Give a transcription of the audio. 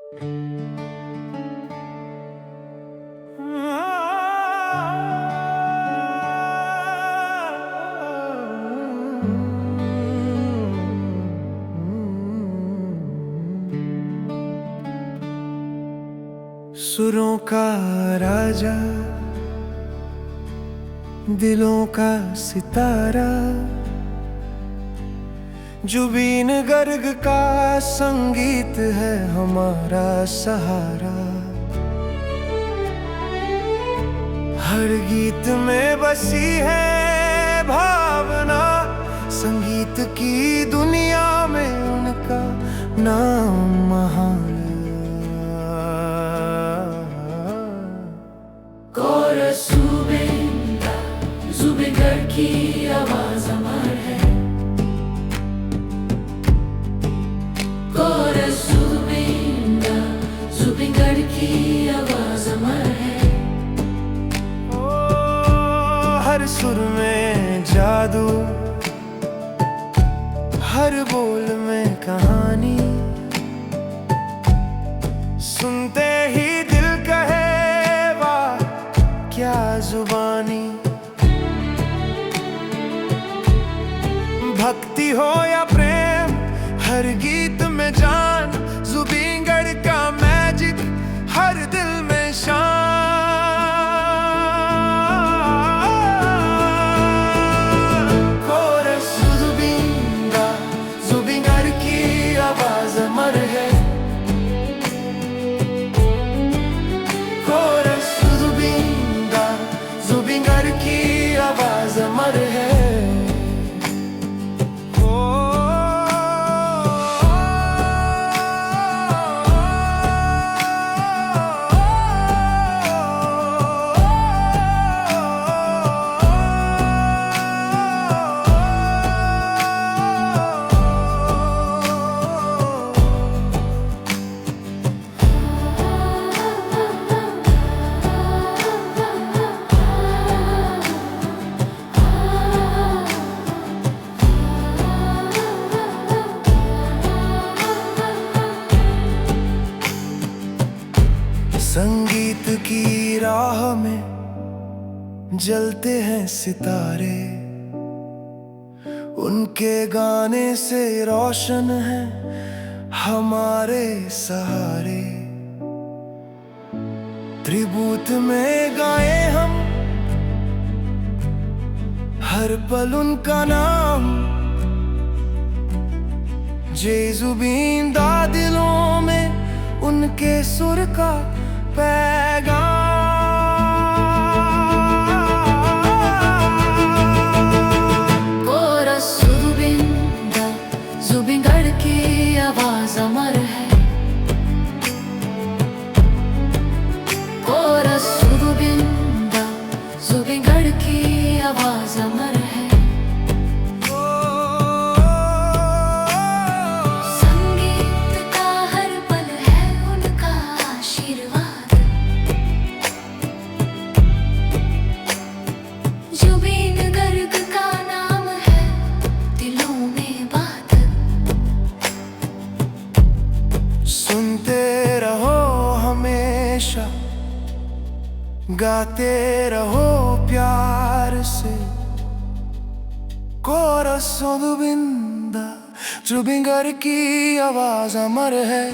सुरों का राजा, दिलों का सितारा, जुबीन गर्ग का संगीत है हमारा सहारा। हर गीत में बसी है भावना, संगीत की दुनिया में उनका नाम महान। जुबिंगर की आवाज अमर है। कोरस जुबिंगर की आवाज अमर है। हर सुर में जादू, हर बोल में कहानी, सुनते ही दिल कहे वाह क्या जुबानी। भक्ति हो या प्रेम, हर गीत में जान, जुबिंगर का मैजिक हर दिल में शान। कोरस जुबिंगर की आवाज अमर है। कोरस जुबिंगर की आवाज अमर है। संगीत की राह में जलते हैं सितारे, उनके गाने से रोशन है हमारे सहारे। त्रिभुत में गाए हम हर पल उनका नाम, जे जुबिंदा दिलों में उनके सुर का पैगाम। कोरस जुबिंगर की आवाज अमर है। कोरस जुबिंगर की आवाज अमर है। सुनते रहो हमेशा, गाते रहो प्यार से। कोरस जुबिंगर की आवाज अमर है।